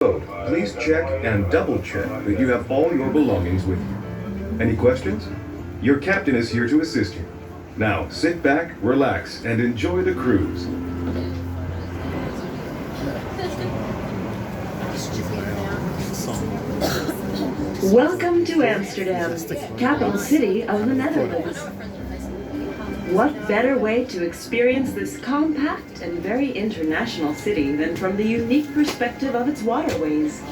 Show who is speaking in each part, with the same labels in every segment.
Speaker 1: Please check and double check that you have all your belongings with you. Any questions? Your captain is here to assist you. Now, sit back, relax, and enjoy the cruise.
Speaker 2: Welcome to Amsterdam, capital city of the Netherlands. What better way to experience this compact and very international city than from the unique perspective of its waterways?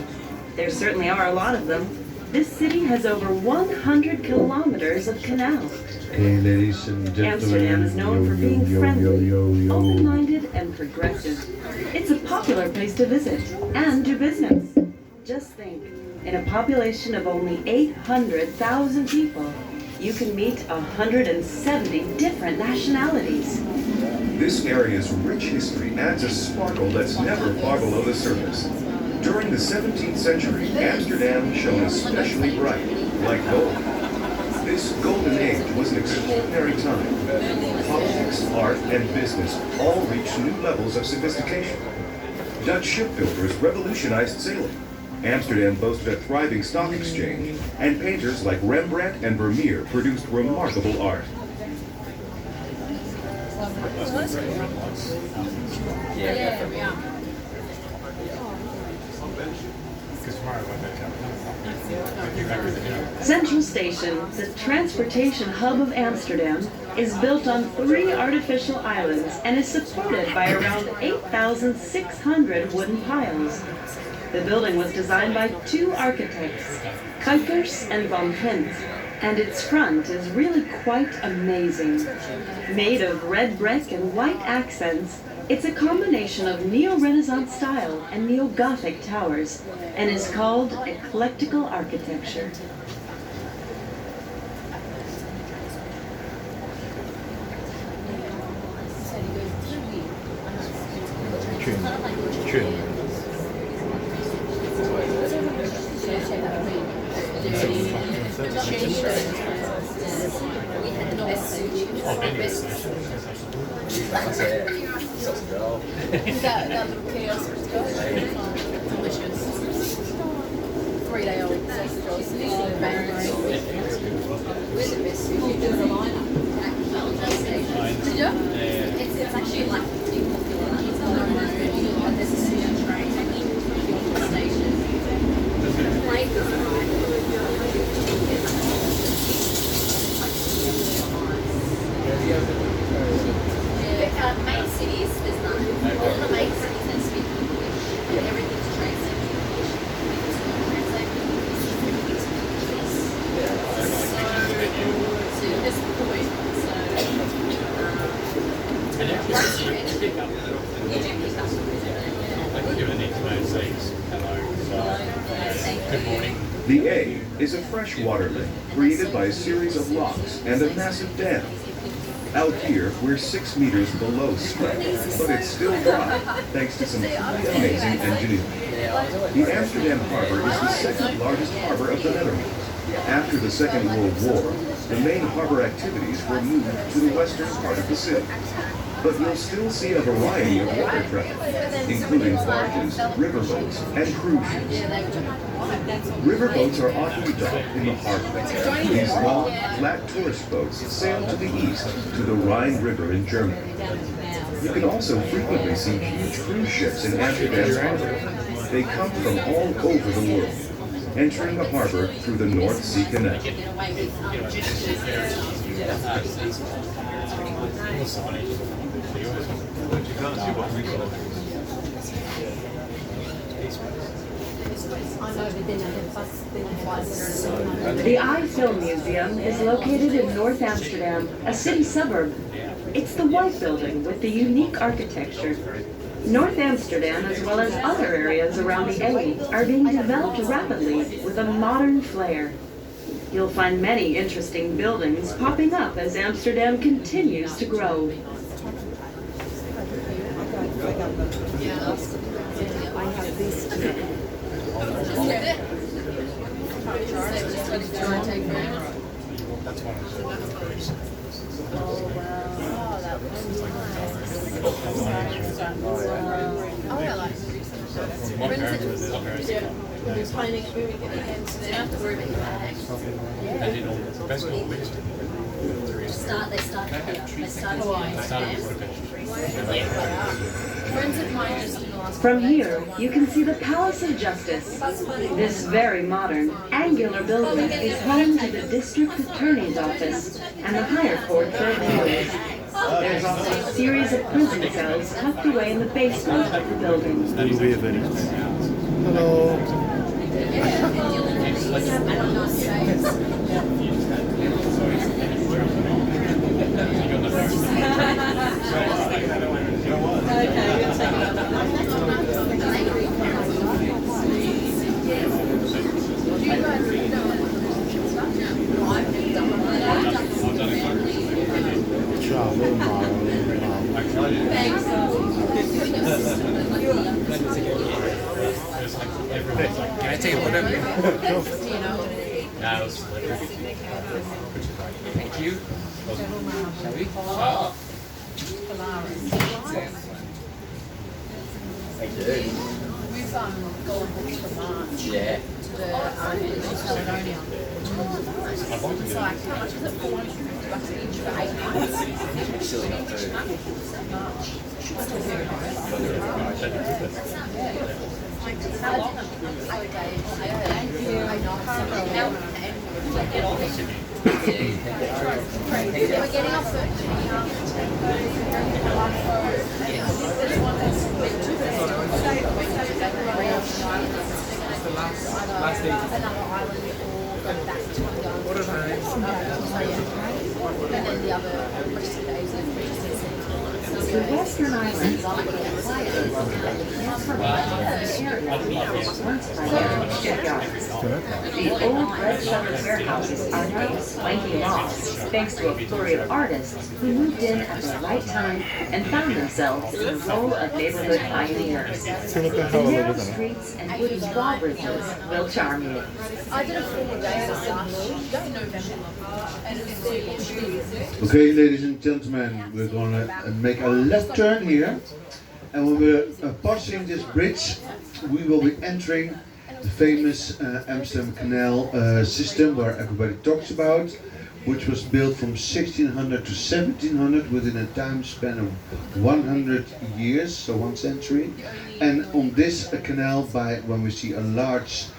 Speaker 2: There certainly are a lot of them. This city has over 100 kilometers of canal.
Speaker 3: Hey, ladies and gentlemen.
Speaker 2: Amsterdam is known for being friendly, open-minded, and progressive. It's a popular place to visit and do business. Just think, in a population of only 800,000 people, you can meet 170 different nationalities.
Speaker 1: This area's rich history adds a sparkle that's never far below the surface. During the 17th century, Amsterdam shone especially bright, like gold. This golden age was an extraordinary time. Politics, art, and business all reached new levels of sophistication. Dutch shipbuilders revolutionized sailing. Amsterdam boasted a thriving stock exchange, and painters like Rembrandt and Vermeer produced remarkable art.
Speaker 2: Central Station, the transportation hub of Amsterdam, is built on 3 artificial islands and is supported by around 8,600 wooden piles. The building was designed by 2 architects, Kuipers and Van Gent, and its front is really quite amazing. Made of red brick and white accents, it's a combination of Neo-Renaissance style and Neo-Gothic towers, and is called eclectical architecture.
Speaker 4: That little kiosk was delicious. 3-day-old sausage rolls. Where's the best sushi? Did you? It's actually like pretty popular. There's a sushi train station. Like main cities, there's none. All the main cities that speak English, and everything's translated to English. Because we translate English to English. So just the point. So, you do pick up.
Speaker 1: Good morning. The A is a freshwater lake created by a series of rocks and a massive dam. Out here, we're 6 meters below sea level, but it's still dry, thanks to some pretty amazing engineering. The Amsterdam harbor is the second largest harbor of the Netherlands. After the Second World War, the main harbor activities were moved to the western part of the city. But you'll still see a variety of water traffic, including barges, riverboats, and cruise ships. Riverboats are often docked in the harbor. These long, flat tourist boats sail to the east to the Rhine River in Germany. You can also frequently see huge cruise ships in Amsterdam's harbor. They come from all over the world, entering the harbor through the North Sea Canal.
Speaker 2: The Eye Film Museum is located in North Amsterdam, a city suburb. It's the white building with the unique architecture. North Amsterdam, as well as other areas around the A, are being developed rapidly with a modern flair. You'll find many interesting buildings popping up as Amsterdam continues to grow.
Speaker 3: That's one of the
Speaker 4: Oh, wow. Oh, that looks nice. Oh, I like it. We're planning a movie against them. Don't have to worry about your bags. They start here. They start Friends of mine just in the last
Speaker 2: From here, you can see the Palace of Justice. This very modern, angular building is home to the District Attorney's Office and the Higher Court for Appeals. There's also a series of prison cells tucked away in the basement of the building.
Speaker 3: Hello.
Speaker 5: Can I take a photo? Thank you. Shall we? Thank you.
Speaker 4: We've gone for March.
Speaker 5: Yeah.
Speaker 4: To the Caledonia. It's like, how much is it? $450 each for 8 nights?
Speaker 5: Silly not to.
Speaker 4: How long? 8 days. 8 days. I know. We're getting off
Speaker 5: Last day.
Speaker 4: another island or go back to Tonga. What are they? And then the other rest of the days
Speaker 2: The Western Islands operate quietly located in the area once by their shipyards. The old red shutter warehouses are now swanky lofts, thanks to a flurry of artists who moved in at the right time and found themselves in the role of neighborhood pioneers. The narrow streets and wooden drawbridges will charm you.
Speaker 4: I did a 4 days of November.
Speaker 3: Okay, ladies and gentlemen, we're gonna make a left turn here, and when we're passing this bridge, we will be entering the famous Amsterdam Canal system where everybody talks about, which was built from 1600 to 1700 within a time span of 100 years, so 1 century. And on this canal, when we see a large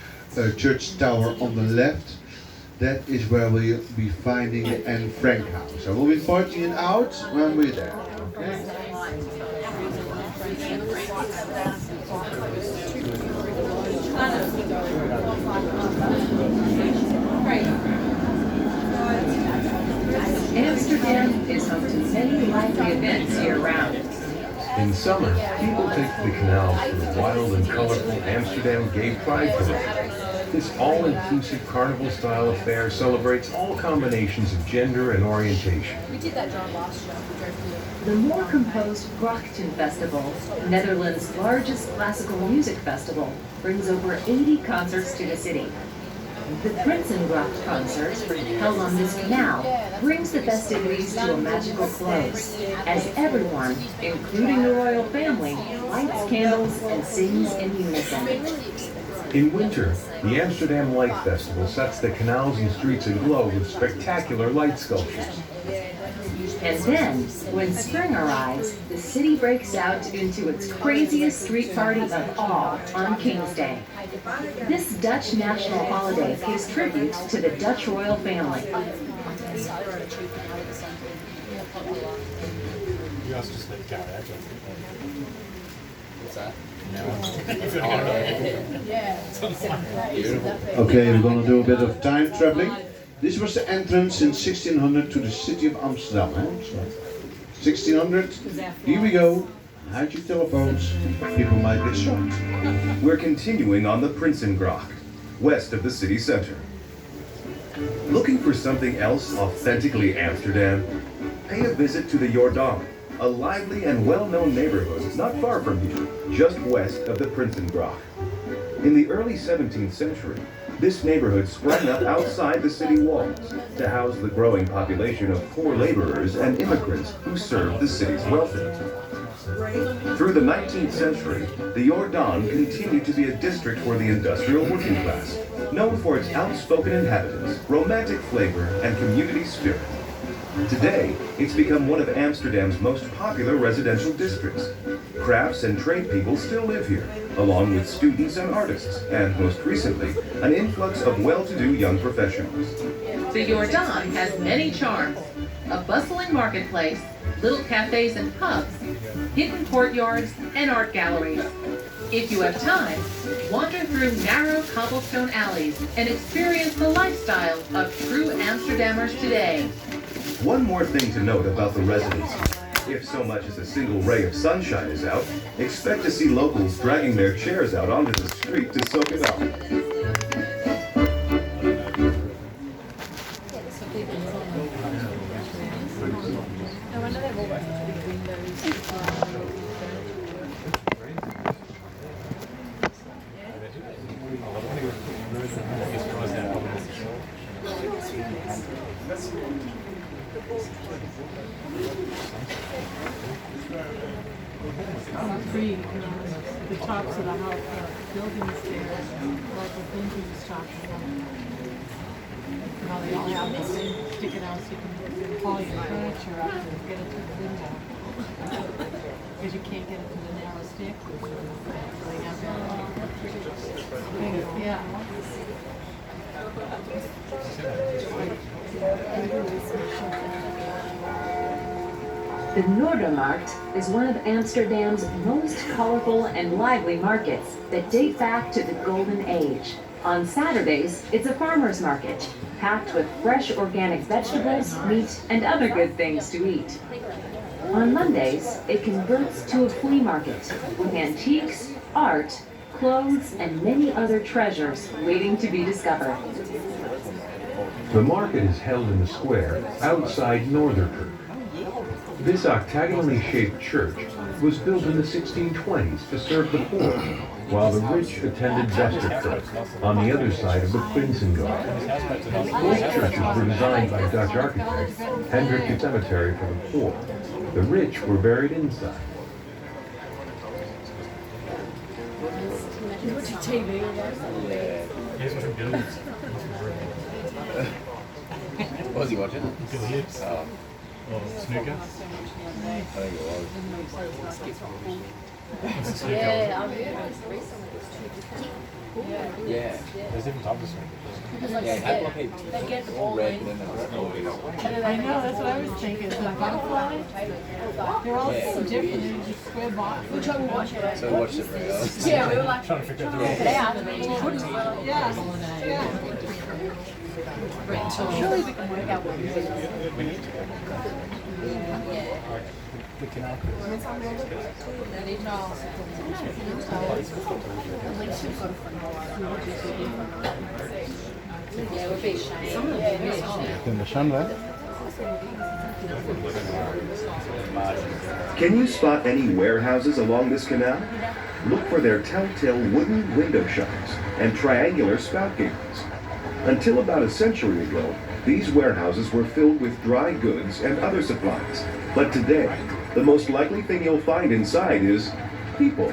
Speaker 3: church tower on the left, that is where we'll be finding the Anne Frank house. So we'll be pointing it out when we're there. Okay?
Speaker 2: Amsterdam is home to many lively events year-round.
Speaker 1: In summer, people take the canals for the wild and colorful Amsterdam Gay Pride Parade. This all-inclusive carnival-style affair celebrates all combinations of gender and orientation.
Speaker 4: We did that drive last year.
Speaker 2: The more composed Grachten Festival, Netherlands' largest classical music festival, brings over 80 concerts to the city. The Prinsengracht concert, held on this canal, brings the festivities to a magical close, as everyone, including the royal family, lights candles and sings in unison.
Speaker 1: In winter, the Amsterdam Light Festival sets the canals and streets aglow with spectacular light sculptures.
Speaker 2: And then, when spring arrives, the city breaks out into its craziest street party of all on King's Day. This Dutch national holiday pays tribute to the Dutch royal family.
Speaker 3: You also just let go,
Speaker 5: What's that?
Speaker 3: Okay, we're going to do a bit of time traveling. This was the entrance in 1600 to the city of Amsterdam. 1600, here we go. Hide your telephones, people might get shocked.
Speaker 1: We're continuing on the Prinsengracht, west of the city center. Looking for something else authentically Amsterdam? Pay a visit to the Jordaan, a lively and well-known neighborhood not far from here, just west of the Prinsengracht. In the early 17th century, this neighborhood sprang up outside the city walls to house the growing population of poor laborers and immigrants who served the city's welfare. Through the 19th century, the Jordaan continued to be a district for the industrial working class, known for its outspoken inhabitants, romantic flavor, and community spirit. Today, it's become one of Amsterdam's most popular residential districts. Crafts and trade people still live here, along with students and artists, and most recently, an influx of well-to-do young professionals.
Speaker 6: The Jordaan has many charms: a bustling marketplace, little cafes and pubs, hidden courtyards, and art galleries. If you have time, wander through narrow cobblestone alleys and experience the lifestyle of true Amsterdammers today.
Speaker 1: One more thing to note about the residents. If so much as a single ray of sunshine is out, expect to see locals dragging their chairs out onto the street to soak it up.
Speaker 7: The tops of the house, buildings there, like the Benji was talking about. How they all have the same sticking out so you can haul your furniture up and get it to the window. Because you can't get it to the narrow staircase. They have yeah.
Speaker 2: The Noordermarkt is one of Amsterdam's most colorful and lively markets that date back to the Golden Age. On Saturdays, it's a farmer's market, packed with fresh organic vegetables, meat, and other good things to eat. On Mondays, it converts to a flea market with antiques, art, clothes, and many other treasures waiting to be discovered.
Speaker 8: The market is held in the square outside Noorderkerk. This octagonally shaped church was built in the 1620s to serve the poor, while the rich attended Westerkerk on the other side of the Prinsengracht. Both churches were designed by Dutch architect Hendrik the Cemetery for the poor. The rich were buried inside.
Speaker 5: What was he watching?
Speaker 9: Billiards. Or snooker.
Speaker 5: I think it was.
Speaker 4: Yeah, I realized recently it's too different.
Speaker 5: Yeah.
Speaker 9: There's different types of snooker.
Speaker 5: Yeah, it had like
Speaker 4: They get the ball
Speaker 5: red
Speaker 4: in.
Speaker 5: and then the
Speaker 7: I know, that's what I was thinking. The butterflies, they're all so different. They're just square boxes.
Speaker 4: We're trying to watch it.
Speaker 5: So we watched it for us.
Speaker 4: Yeah, we were like
Speaker 9: Trying to figure out the
Speaker 4: it out.
Speaker 7: Yeah.
Speaker 4: Surely we can work out what it is.
Speaker 9: The canal cruise.
Speaker 4: At least you've got a front door. Yeah, we're being shamed.
Speaker 1: Can you spot any warehouses along this canal? Look for their telltale wooden window shutters and triangular spout gables. Until about a century ago, these warehouses were filled with dry goods and other supplies. But today, the most likely thing you'll find inside is people.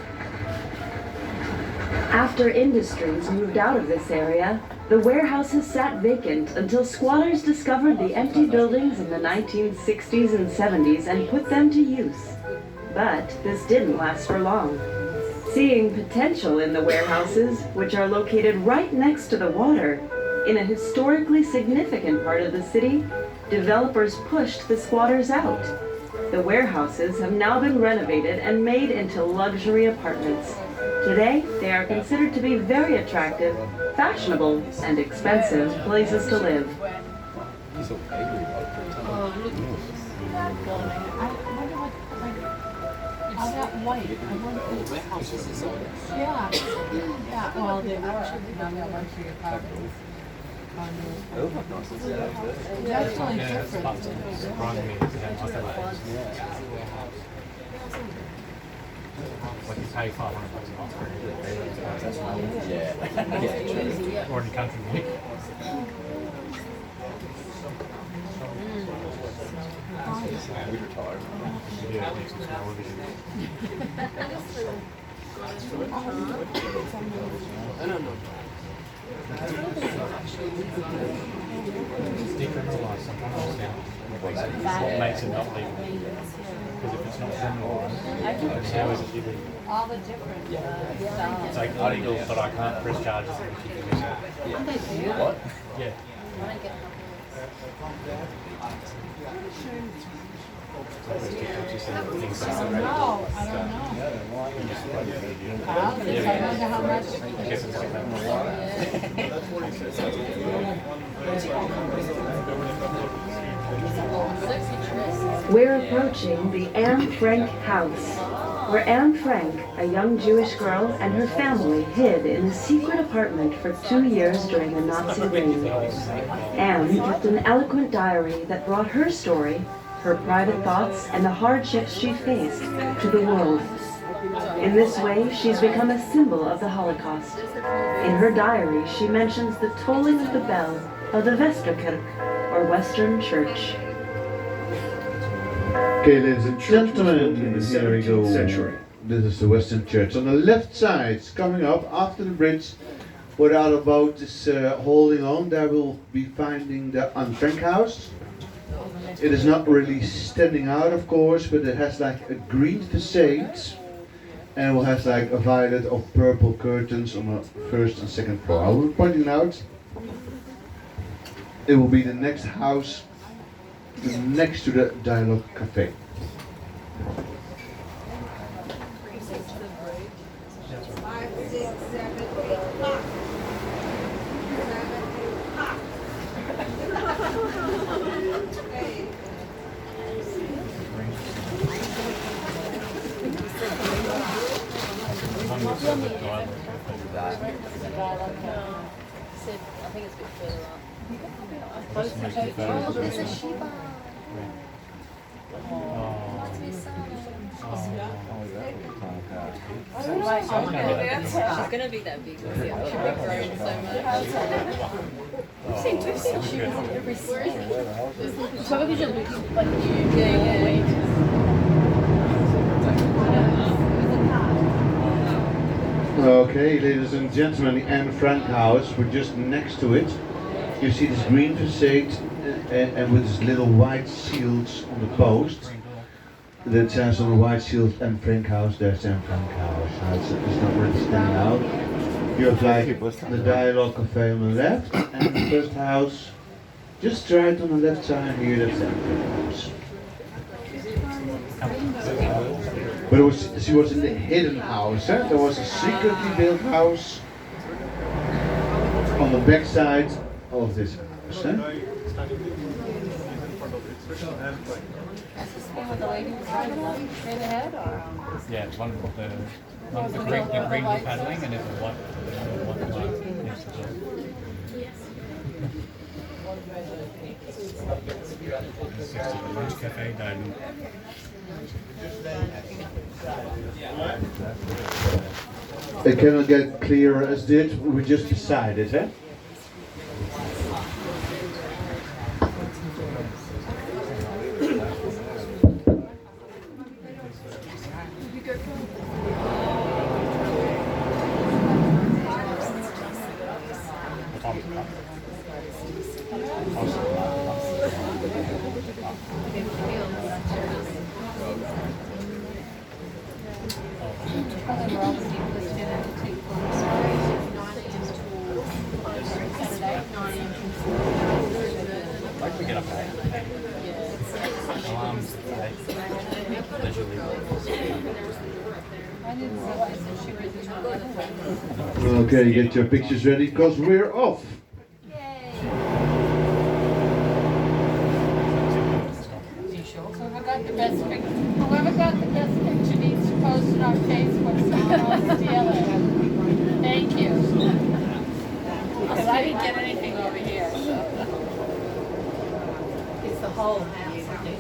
Speaker 2: After industries moved out of this area, the warehouses sat vacant until squatters discovered the empty buildings in the 1960s and 70s and put them to use. But this didn't last for long. Seeing potential in the warehouses, which are located right next to the water, in a historically significant part of the city, developers pushed the squatters out. The warehouses have now been renovated and made into luxury apartments. Today, they are considered to be very attractive, fashionable, and expensive places to live.
Speaker 5: He's so angry about it.
Speaker 7: I wonder what, like, all that white. I wonder if yeah. Yeah, well, they actually done that luxury apartments. That's really
Speaker 9: Yeah, it's
Speaker 7: different.
Speaker 9: fun. Surprising me to have must have like you pay $500 a month for it.
Speaker 5: Yeah.
Speaker 9: Or in country music.
Speaker 5: We retired.
Speaker 9: Yeah, it makes it smaller.
Speaker 5: I don't know.
Speaker 9: Decriminalised, sometimes what makes it not legal. Because if it's not criminalised, how is it illegal?
Speaker 7: All the different styles.
Speaker 9: It's like illegal, but I can't press charges if you do that.
Speaker 5: What?
Speaker 9: Yeah.
Speaker 7: No, I don't know. I wonder how much.
Speaker 9: I guess it's like that.
Speaker 2: We're approaching the Anne Frank house, where Anne Frank, a young Jewish girl, and her family hid in a secret apartment for 2 years during the Nazi reign. Anne kept an eloquent diary that brought her story, her private thoughts, and the hardships she faced to the world. In this way, she's become a symbol of the Holocaust. In her diary, she mentions the tolling of the bell of the Westerkerk, or Western Church.
Speaker 3: Okay, ladies and
Speaker 1: Church was built
Speaker 3: gentlemen,
Speaker 1: in the
Speaker 3: here we go.
Speaker 1: 17th century.
Speaker 3: This is the Western Church. On the left side, coming up after the bridge, where our boat is holding on, there we'll be finding the Anne Frank house. It is not really standing out, of course, but it has like a green facade, and it has like a violet or purple curtains on the first and second floor. I will be pointing out, it will be the next house next to the Dialogue Cafe.
Speaker 4: I think it's a bit further up.
Speaker 9: Oh,
Speaker 4: There's a Shiba. She's gonna be that big. She'll be grown so much. We've seen Shibas on every street. So we should look like you. Yeah.
Speaker 3: Okay, ladies and gentlemen, the Anne Frank house, we're just next to it. You see this green facade and with this little white shields on the post. That says on the white shield Anne Frank house, there's Anne Frank house. It's not really standing out. You have like the Dialogue Cafe on the left and the first house just right on the left side here, that's Anne Frank house. But she was in the hidden house. There was a secretly built house on the back side of this house.
Speaker 9: yeah, one of the green was paddling and there's a white one next to the lunch cafe dining.
Speaker 3: It cannot get clearer as this, we just decided, eh?
Speaker 9: Like we get up at 8. Alarms at 8. Leisurely.
Speaker 3: Okay, get your pictures ready because we're off.
Speaker 7: Whoever got the best picture needs to post it on Facebook so no one will steal it. Thank you. Because I didn't get anything over here, so. It's the whole house, I think.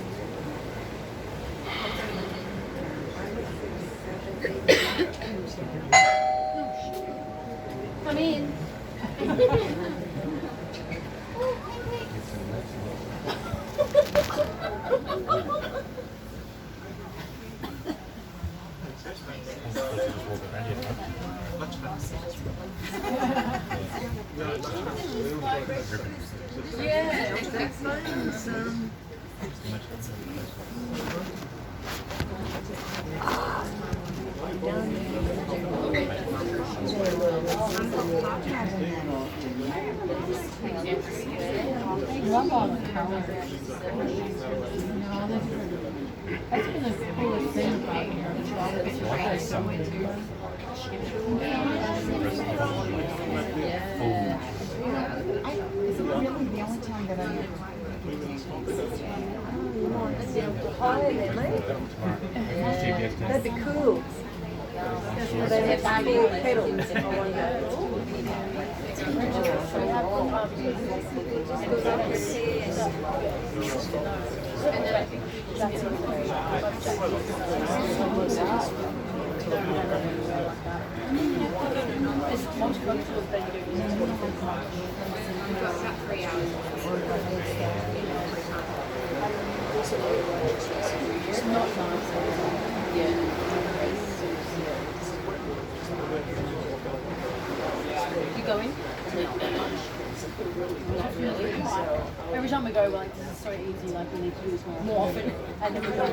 Speaker 4: Come in. Yeah.
Speaker 7: I love all the colors. You know, all the different. That's been the coolest thing about here. All the different colors. Is it really the only time that I
Speaker 4: That'd be cool. They have cool pedals. You going? Not really. Every time we go, we're like, this is so easy, like we need to do this more often. And then we go,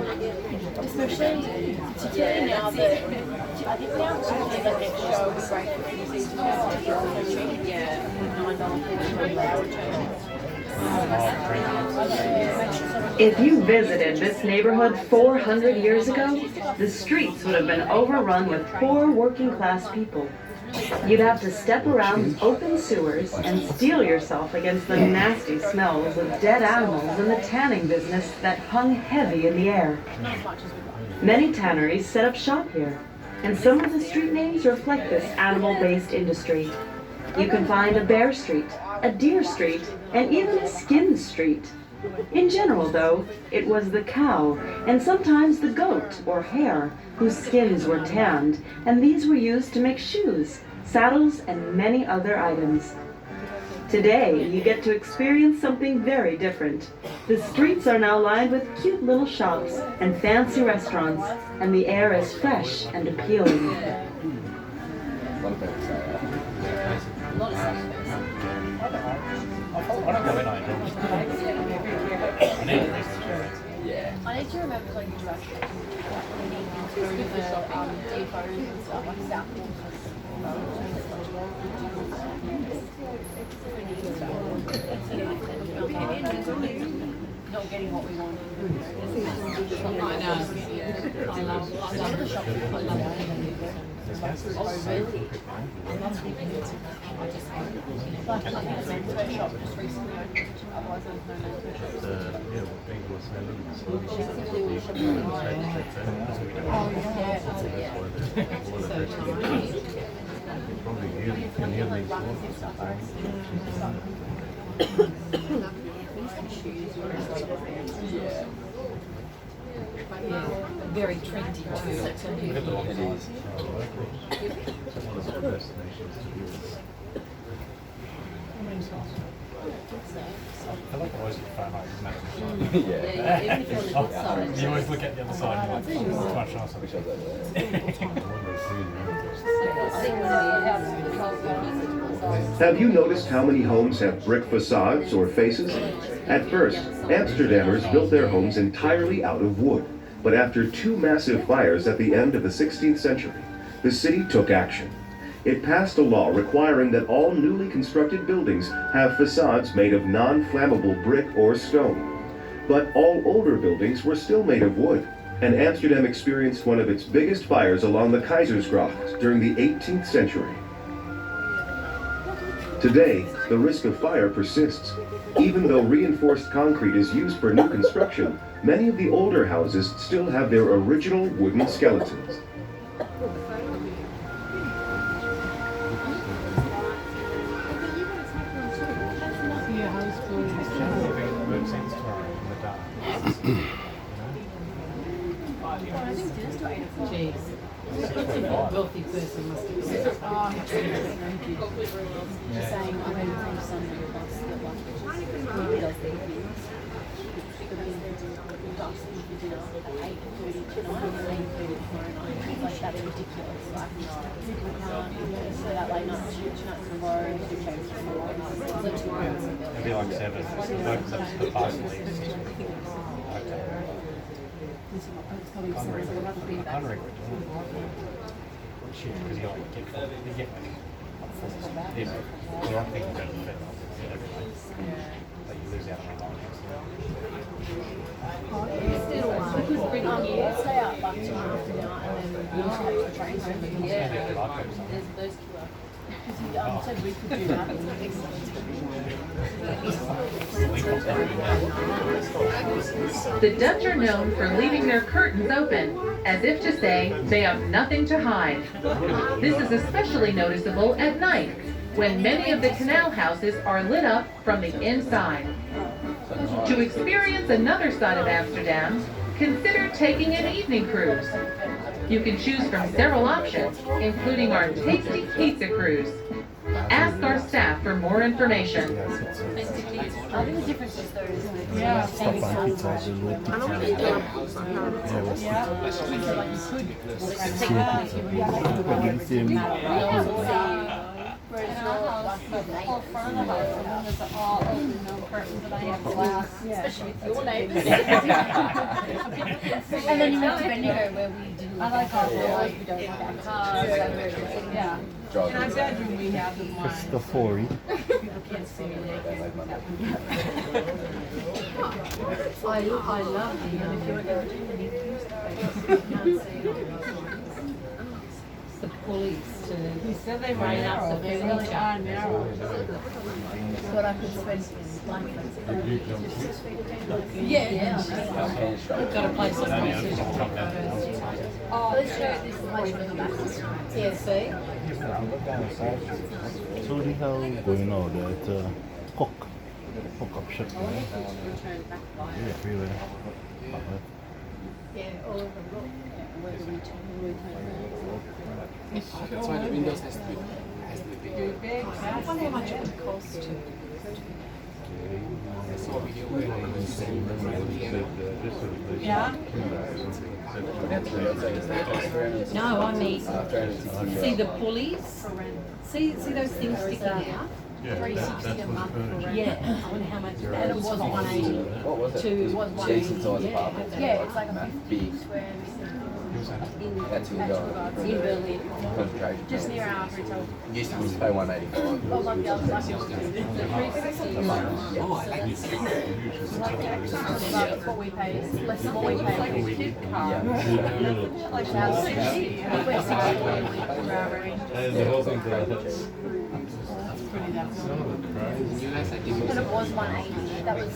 Speaker 4: especially, particularly now that, I think now particularly the next show will be great for this season now. It's so cheap. Yeah.
Speaker 2: If you visited this neighborhood 400 years ago, the streets would have been overrun with poor working class people. You'd have to step around open sewers and steel yourself against the nasty smells of dead animals and the tanning business that hung heavy in the air. Many tanneries set up shop here, and some of the street names reflect this animal-based industry. You can find a bear street, a deer street, and even a skin street. In general, though, it was the cow, and sometimes the goat or hare, whose skins were tanned, and these were used to make shoes, saddles, and many other items. Today, you get to experience something very different. The streets are now lined with cute little shops and fancy restaurants, and the air is fresh and appealing.
Speaker 4: I need to remember like the direction. Through the depots and stuff, like South not getting what we want. I know. I love the shop. I love it. Oh, really? But I think it's a menswear shop just recently opened. Otherwise, there's no menswear shops.
Speaker 6: Yeah, very trendy too.
Speaker 9: Look at the long
Speaker 5: It
Speaker 9: side.
Speaker 5: is.
Speaker 9: One of the destinations to do this. I like always look far like isn't it?
Speaker 5: Yeah.
Speaker 4: Even if you're on the good side.
Speaker 9: You always look at the other side and you're like, oh, it's much nicer.
Speaker 5: Which I don't know.
Speaker 4: I think one of the houses.
Speaker 1: Have you noticed how many homes have brick facades or faces? At first, Amsterdammers built their homes entirely out of wood, but after two massive fires at the end of the 16th century, the city took action. It passed a law requiring that all newly constructed buildings have facades made of non-flammable brick or stone. But all older buildings were still made of wood, and Amsterdam experienced one of its biggest fires along the Keizersgracht during the 18th century. Today, the risk of fire persists. Even though reinforced concrete is used for new construction, many of the older houses still have their original wooden skeletons.
Speaker 6: Wealthy person must have said,
Speaker 4: She's saying, I'm going to take some of the bus that like does the reviews. She could be bus for dinner at 8:30 tonight and 8:30 tomorrow night. It's like, that's ridiculous. Like, we can't stay that late night, shoot tonight tomorrow, do change tomorrow. So tomorrow,
Speaker 9: works out as the parcel leaves. Unregulated. Shit, because you get like, you know, there are things that benefit everybody. But you lose out on the
Speaker 4: Because bring on you stay out like till after dinner and then we'll take the train home. Yeah, there's those killer. Because he said we could do that.
Speaker 6: The Dutch are known for leaving their curtains open, as if to say they have nothing to hide. This is especially noticeable at night, when many of the canal houses are lit up from the inside. To experience another side of Amsterdam, consider taking an evening cruise. You can choose from several options, including our tasty pizza cruise. Ask our staff for more information.
Speaker 4: I think the difference is though is with
Speaker 7: Yeah.
Speaker 4: Whereas your whole front of the house, there's all open, no curtains, and I have glass, especially with your neighbours. And then you went to Bendigo where we didn't
Speaker 7: I like our
Speaker 4: we don't have our cars, and
Speaker 7: Yeah. In our bedroom we have the blinds.
Speaker 5: Cristofori.
Speaker 7: People can't see me naked.
Speaker 4: I love the,
Speaker 10: the pulleys to
Speaker 7: He said they were
Speaker 10: Right up
Speaker 7: narrow,
Speaker 10: the
Speaker 7: they really
Speaker 10: furniture.
Speaker 7: are narrow.
Speaker 4: what I could spend yeah.
Speaker 10: got a place on
Speaker 4: Oh, let's show this much for the back. Yeah, see?
Speaker 5: So die how going out that hook up shop. Yeah, really.
Speaker 4: Yeah, all of them. Whether we turn.
Speaker 11: That's why the windows has to be big.
Speaker 7: Big,
Speaker 4: I wonder how much it would cost to.
Speaker 11: I saw a video where they were saying
Speaker 7: Yeah?
Speaker 10: No, I mean, see the pulleys? See those things sticking out?
Speaker 4: $360 a month for rent.
Speaker 10: Yeah, I wonder how much
Speaker 4: And
Speaker 10: that
Speaker 4: it was 180.
Speaker 11: what was it?
Speaker 10: to.
Speaker 4: It was 180.
Speaker 10: Yeah.
Speaker 4: Yeah, it's like a 50 square meter.
Speaker 11: That's who we got.
Speaker 4: In Berlin.
Speaker 11: Concentration.
Speaker 4: Just near our hotel.
Speaker 11: Used to pay 185.
Speaker 4: Well, like the other side. The 360
Speaker 11: Oh, I like this.
Speaker 4: That's what we pay. Less than what we pay. Like our 60. We went 60 for our range.
Speaker 5: The whole thing that's
Speaker 7: Pretty that's
Speaker 11: You guys like this.
Speaker 4: But it was 180. That was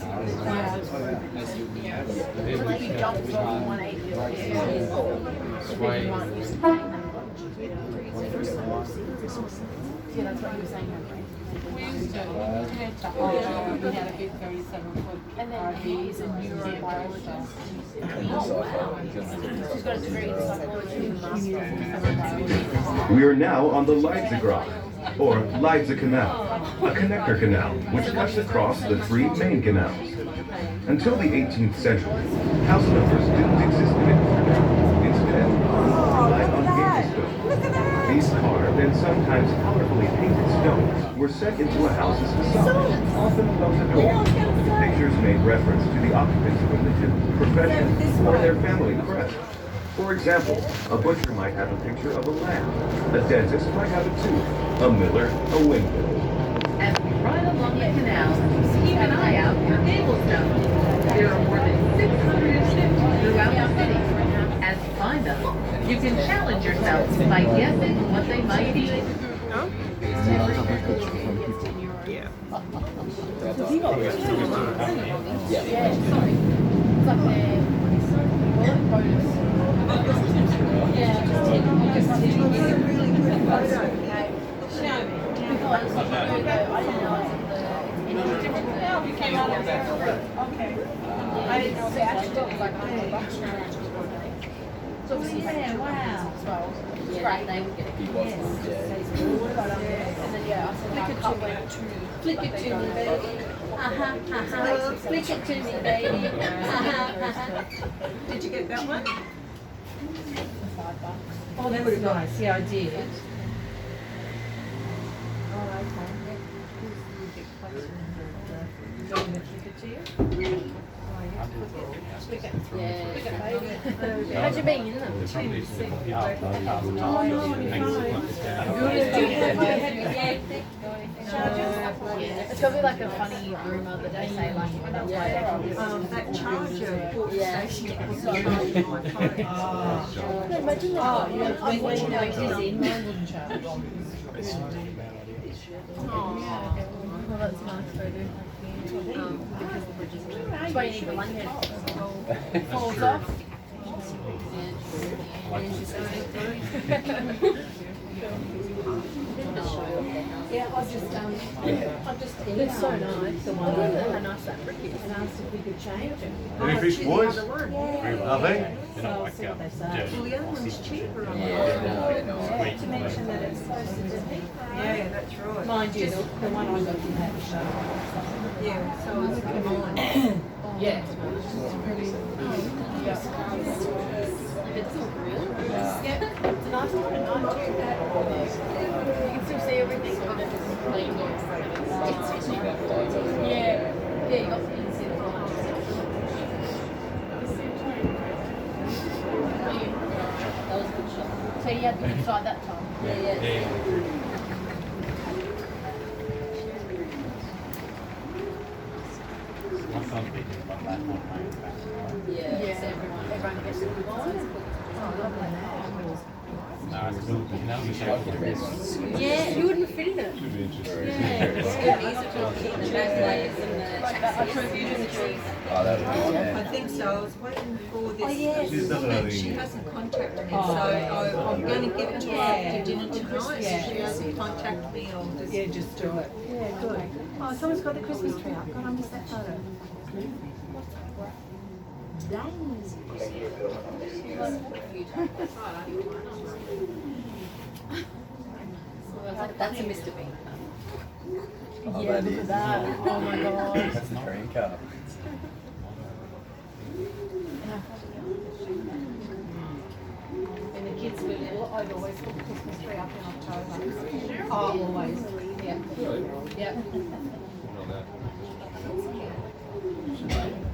Speaker 4: like you jumped from 180 to 50.
Speaker 11: Why?
Speaker 4: Yeah, that's what he was saying.
Speaker 7: We used to, we had a big 37-foot
Speaker 4: And then
Speaker 7: RV.
Speaker 4: he's a neurobiologist. She's got a degree in psychology and master.
Speaker 1: We are now on the Leidsegracht, or Leidse Canal, a connector canal which cuts across the three main canals. Until the 18th century, house numbers didn't exist in Amsterdam. Instead, homes relied on paper stones. These carved and sometimes colorfully painted stones were set into a house's facade, often above the door. Pictures made reference to the occupant's religion, profession, or their family crest. For example, a butcher might have a picture of a lamb, a dentist might have a tooth, a miller a windmill.
Speaker 6: As we ride along the canal, keep an eye out for gable stones. There are more than 650 throughout the city. As you find them, you can challenge yourself by guessing what they might be.
Speaker 4: Yeah, sorry. It's like their bonus. Yeah, just 10 Because I didn't know it's different now. You came out of there. Okay. I didn't know. So actually, it was like $100 for So obviously, yeah, wow. As well. It's great. They would get it. And then yeah, I said like a couple of two. Flick it to me, baby. Flick it to me, baby.
Speaker 7: Did you get that one?
Speaker 4: $5.
Speaker 10: Oh, that was nice, yeah, I did.
Speaker 4: Imagine being in them.
Speaker 9: They're probably
Speaker 4: It's probably like a funny rumour that they say like
Speaker 12: that charger station was
Speaker 4: imagine that. When you know it is in, mine wouldn't charge. Well, that's nice photo. Because the bridge is that's why you need the blanket. Falls off. Yeah, I've just it's so nice. The one how nice that brick is. And asked if we could change it.
Speaker 3: Any fish, boys? Nothing?
Speaker 9: Well,
Speaker 12: the other one's cheaper on
Speaker 11: Yeah,
Speaker 12: to mention that it's supposed to be. Yeah, that's right.
Speaker 10: Mind you, the one I got from that show.
Speaker 12: Yeah, so it's come on.
Speaker 4: Yeah. It's so real. Yeah. It's a nice one at night too. You can still see everything when it's playing on. Yeah. Yeah, you got to see the lines. That was a good shot. So you had the good side that time? Yeah. Yeah, so everyone gets it. Yeah, you wouldn't fit in it.
Speaker 5: Should be interesting.
Speaker 4: Yeah.
Speaker 12: I think so. I was waiting for this.
Speaker 4: Oh, yes.
Speaker 3: She's not allowed
Speaker 12: She
Speaker 3: to-
Speaker 12: hasn't contacted me, so I'm going to give it to her after dinner tonight. If she hasn't contacted me, I'll just...
Speaker 10: Yeah, just do it.
Speaker 4: Yeah, good. Oh, someone's got the Christmas tree up. God, I missed that photo. That's a Mr. Bean. Yeah, look at that. Oh my god.
Speaker 11: That's the train car.
Speaker 4: When the kids were little, I'd always put the Christmas tree up in October. Oh, always. Yeah. Yeah.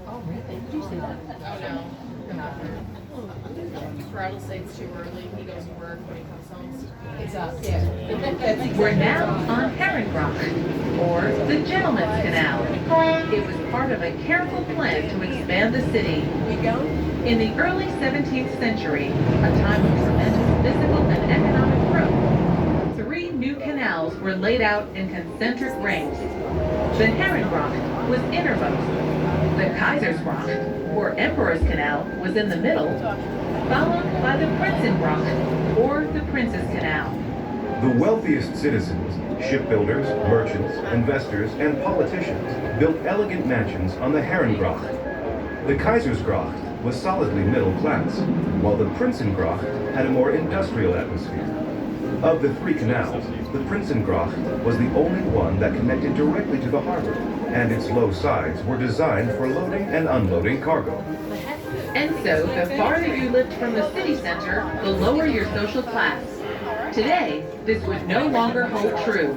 Speaker 4: Oh, really? Did you see that? Oh, no. Rattle seeds too early. He goes to work when he comes home. It's up, yeah.
Speaker 6: We're now on Herrenbrock, or the Gentleman's Canal. It was part of a careful plan to expand the city. In the early 17th century, a time of tremendous physical and economic growth, 3 new canals were laid out in concentric rings. The Herrenbrock was innermost. The Kaisersbrock, or Emperor's Canal, was in the middle, followed by the Prinsenbrock, or the Prince's Canal.
Speaker 1: The wealthiest citizens, shipbuilders, merchants, investors, and politicians built elegant mansions on the Herrengracht. The Kaisersgracht was solidly middle class, while the Prinsengracht had a more industrial atmosphere. Of the 3 canals, the Prinsengracht was the only one that connected directly to the harbor, and its low sides were designed for loading and unloading cargo.
Speaker 6: And so, the farther you lived from the city center, the lower your social class. Today, this would no longer hold true.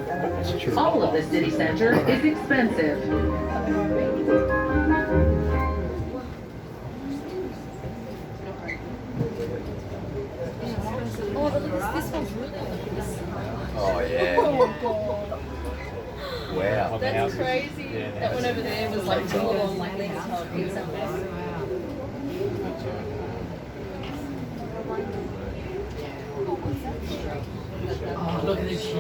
Speaker 6: All of the city center is expensive.
Speaker 4: Oh, but look, this one's really nice.
Speaker 11: Oh, yeah.
Speaker 4: Oh, God.
Speaker 11: Wow.
Speaker 4: That's crazy. That one over there was like full on like legs hog. It was
Speaker 10: Oh, look at this shit.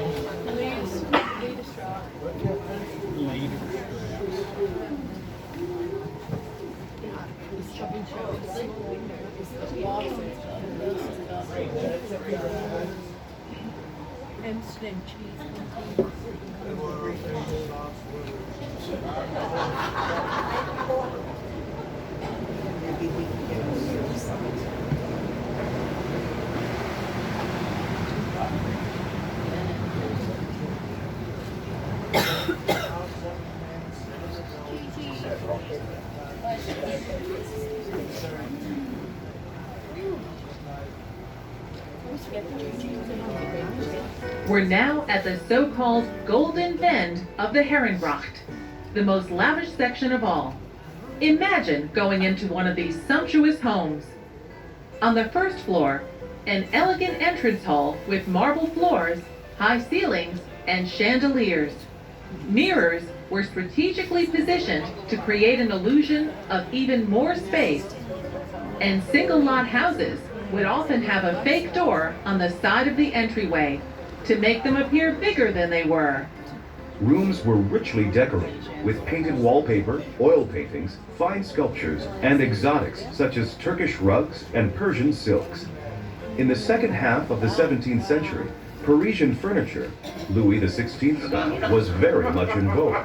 Speaker 4: Amsterdam cheese.
Speaker 6: We're now at the so-called Golden Bend of the Herrengracht, the most lavish section of all. Imagine going into one of these sumptuous homes. On the first floor, an elegant entrance hall with marble floors, high ceilings, and chandeliers. Mirrors were strategically positioned to create an illusion of even more space. And single-lot houses would often have a fake door on the side of the entryway to make them appear bigger than they were.
Speaker 1: Rooms were richly decorated with painted wallpaper, oil paintings, fine sculptures, and exotics such as Turkish rugs and Persian silks. In the second half of the 17th century, Parisian furniture, Louis XVI style, was very much in vogue.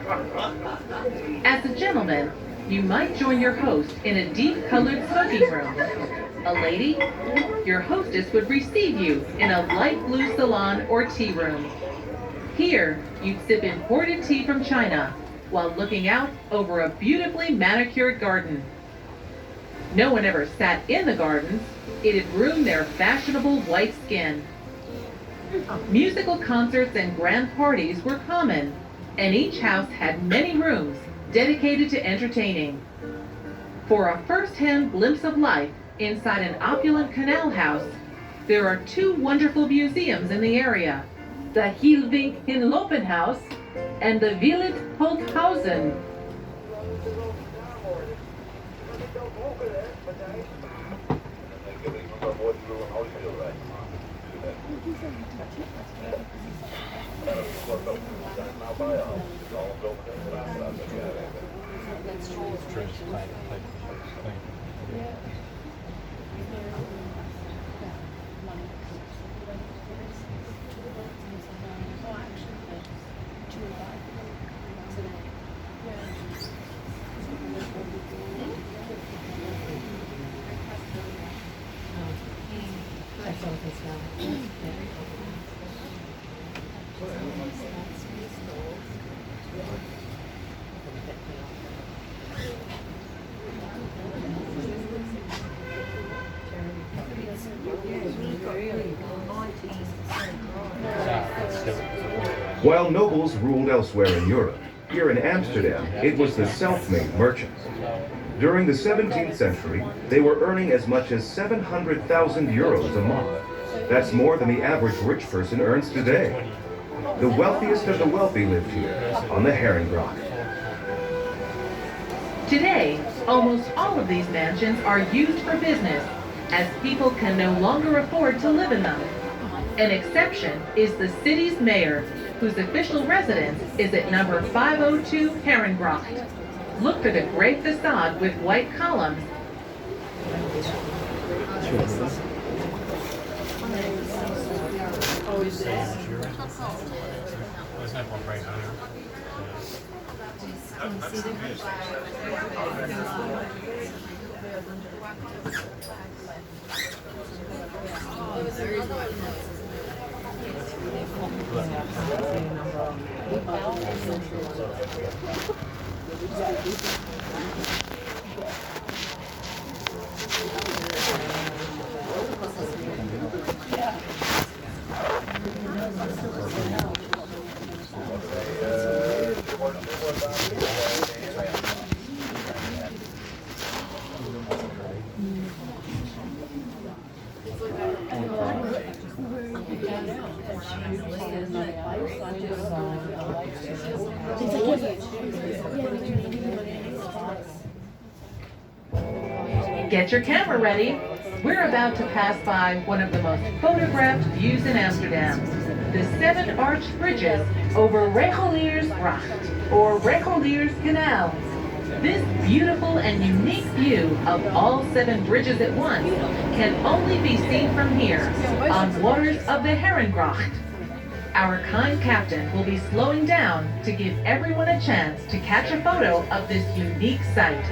Speaker 6: As a gentleman, you might join your host in a deep-colored smoking room. A lady, your hostess would receive you in a light blue salon or tea room. Here, you'd sip imported tea from China while looking out over a beautifully manicured garden. No one ever sat in the gardens. It had ruined their fashionable white skin. Musical concerts and grand parties were common, and each house had many rooms dedicated to entertaining. For a first-hand glimpse of life inside an opulent canal house, there are two wonderful museums in the area, the Hilvink in Lopenhaus and the Willet Holthausen.
Speaker 1: While nobles ruled elsewhere in Europe, here in Amsterdam, it was the self-made merchants. During the 17th century, they were earning as much as 700,000 euros a month. That's more than the average rich person earns today. The wealthiest of the wealthy lived here, on the Herrengracht.
Speaker 6: Today, almost all of these mansions are used for business, as people can no longer afford to live in them. An exception is the city's mayor, whose official residence is at number 502 Herrengracht. Look for the great facade with white columns. Get your camera ready. We're about to pass by one of the most photographed views in Amsterdam, the 7 arched bridges over Reguliersgracht, or Regulierskanaal. This beautiful and unique view of all 7 bridges at once can only be seen from here, on waters of the Herrengracht. Our kind captain will be slowing down to give everyone a chance to catch a photo of this unique sight.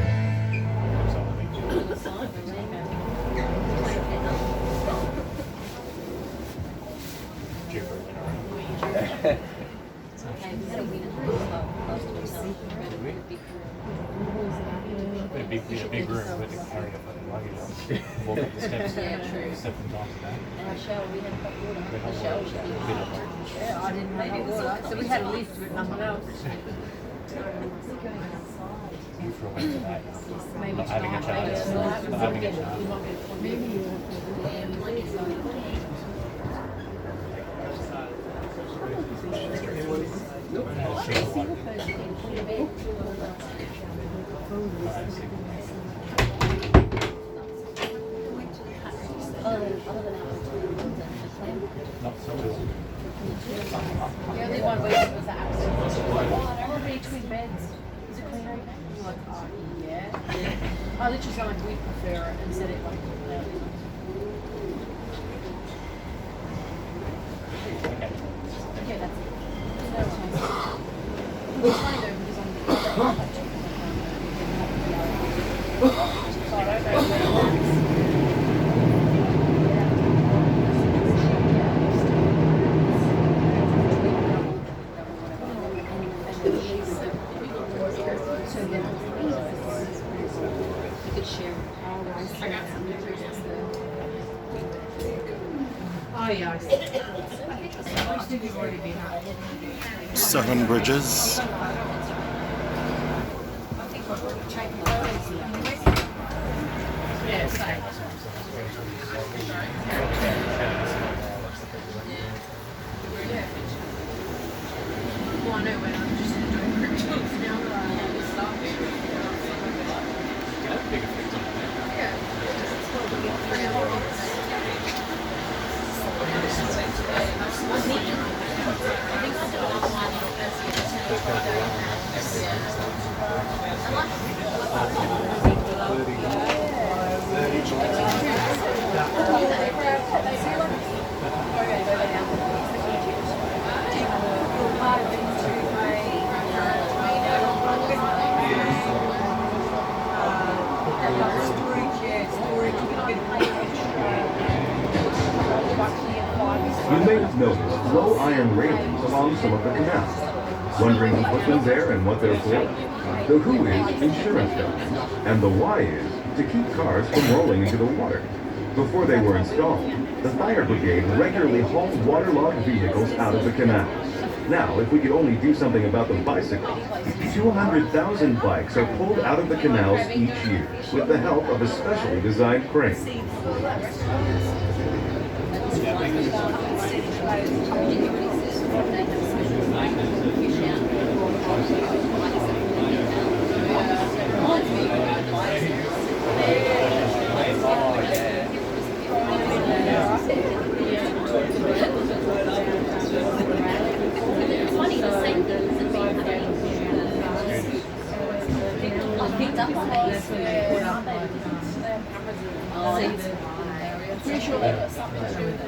Speaker 9: A big room with a carry a fucking luggage on. Walk up the steps. Step from time to time.
Speaker 4: And our shower, we had hot water. Our shower was big. Yeah, I didn't make it water. So we had a lift with nothing else.
Speaker 9: You for a winter night. having a chance. Not having a chance. Not so good.
Speaker 4: The only one we did was the Amsterdam. Oh, I don't want to be twin beds. Is it clean right now? You're like, oh, yeah. I literally sound like we prefer it and said it like, okay, that's it. No worries. It's funny though because I'm the other so I don't know where it works.
Speaker 12: Oh yeah, I see. I think you've already been up.
Speaker 5: 7 bridges.
Speaker 12: Yeah, same. Well, I know when I'm just doing cryptos now that I have this stuff. Yeah. It's probably get 3 hours.
Speaker 1: You may have noticed low iron railings along some of the canals. Wondering who put them there and what they're for? The who is insurance companies, and the why is to keep cars from rolling into the water. Before they were installed, the fire brigade regularly hauled waterlogged vehicles out of the canals. Now, if we could only do something about the bicycles, 200,000 bikes are pulled out of the canals each year with the help of a specially designed crane.
Speaker 4: Pretty sure that was something to do with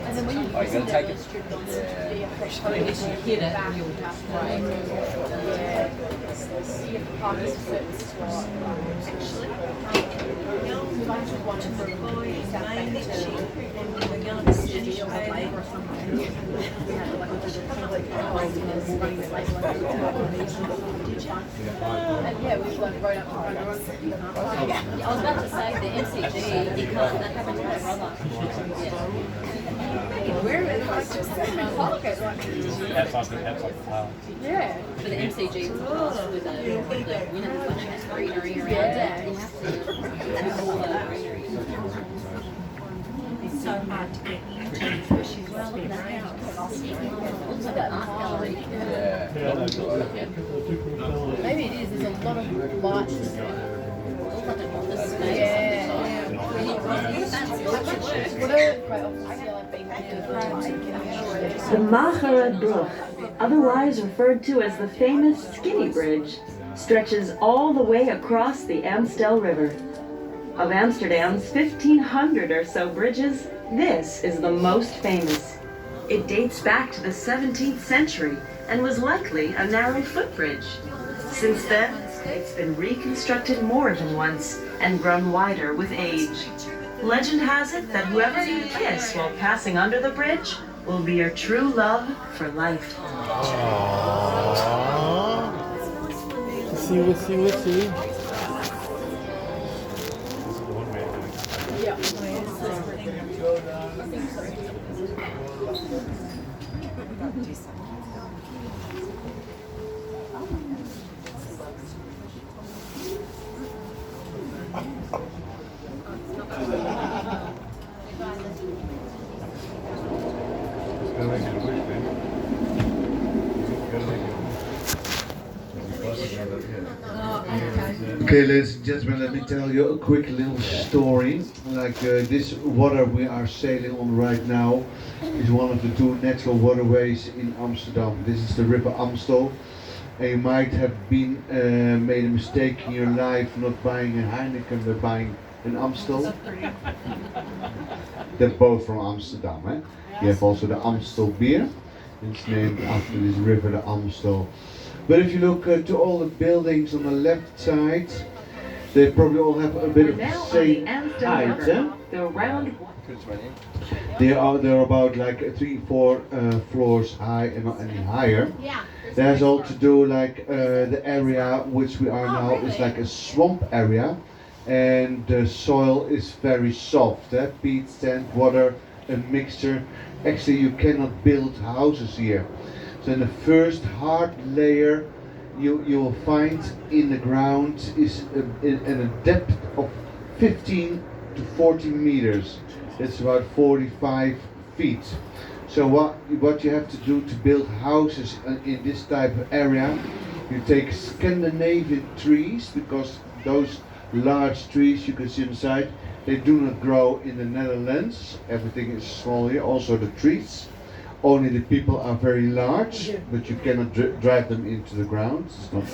Speaker 4: and then when you
Speaker 11: take it.
Speaker 4: hit it, and you'll just yeah, we've like right up front.
Speaker 10: I was about to say the MCG, you can't, that happened to my brother.
Speaker 4: Where is it? I just said my pocket. Yeah.
Speaker 10: For the MCG with the winner, there's bunch of greenery around it. You have to have all the greenery.
Speaker 12: It's so hard to get into, especially
Speaker 10: Well, look at that house.
Speaker 12: house.
Speaker 10: Looks like an art gallery.
Speaker 4: Maybe it is. There's a lot of lights.
Speaker 10: Looks like an office space.
Speaker 4: Yeah.
Speaker 2: The Magere Brug, otherwise referred to as the famous Skinny Bridge, stretches all the way across the Amstel River. Of Amsterdam's 1,500 or so bridges, this is the most famous. It dates back to the 17th century and was likely a narrow footbridge. Since then, it's been reconstructed more than once and grown wider with age. Legend has it that whoever you kiss while passing under the bridge will be your true love for life.
Speaker 5: See.
Speaker 3: Okay, ladies and gentlemen, let me tell you a quick little story. Like this water we are sailing on right now is one of the two natural waterways in Amsterdam. This is the River Amstel, and you might have been made a mistake in your life not buying a Heineken but buying an Amstel. They're both from Amsterdam. Eh? You have also the Amstel beer. It's named after this river, the Amstel. But if you look to all the buildings on the left side, they probably all have a bit of the same height.
Speaker 2: The round
Speaker 3: They're about like 3-4 floors high and not any higher. That's all to do like the area which we are now is like a swamp area, and the soil is very soft. Peat, sand, water, a mixture. Actually, you cannot build houses here. So the first hard layer you will find in the ground is in a depth of 15 to 40 meters. That's about 45 feet. So what you have to do to build houses in this type of area, you take Scandinavian trees, because those large trees you can see inside, they do not grow in the Netherlands. Everything is small here, also the trees. Only the people are very large, but you cannot drive them into the ground. It's not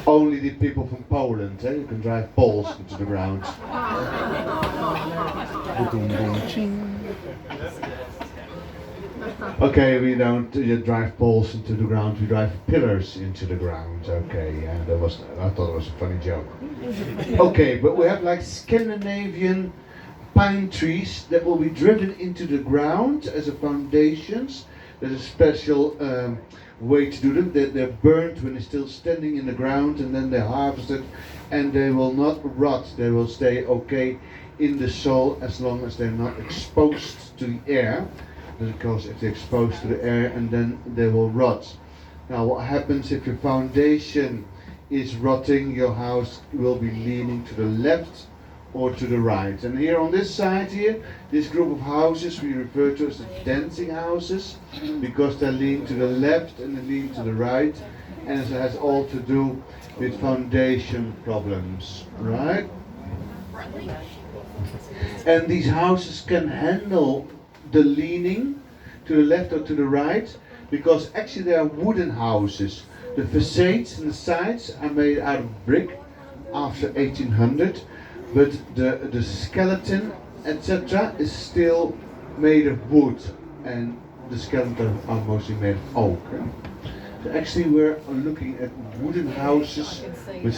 Speaker 3: only the people from Poland, you can drive poles into the ground. Okay, we don't drive poles into the ground, we drive pillars into the ground. Okay, yeah, I thought it was a funny joke. Okay, but we have like Scandinavian pine trees that will be driven into the ground as a foundations. There's a special way to do them. They're burnt when they're still standing in the ground, and then they're harvested, and they will not rot. They will stay okay in the soil as long as they're not exposed to the air. Because if they're exposed to the air, and then they will rot. Now what happens if your foundation is rotting? Your house will be leaning to the left or to the right. And here on this side here, this group of houses we refer to as the dancing houses, because they lean to the left and they lean to the right, and it has all to do with foundation problems, right? And these houses can handle the leaning to the left or to the right, because actually they are wooden houses. The facades and the sides are made out of brick after 1800, but the skeleton, etc., is still made of wood, and the skeletons are mostly made of oak. So actually we're looking at wooden houses with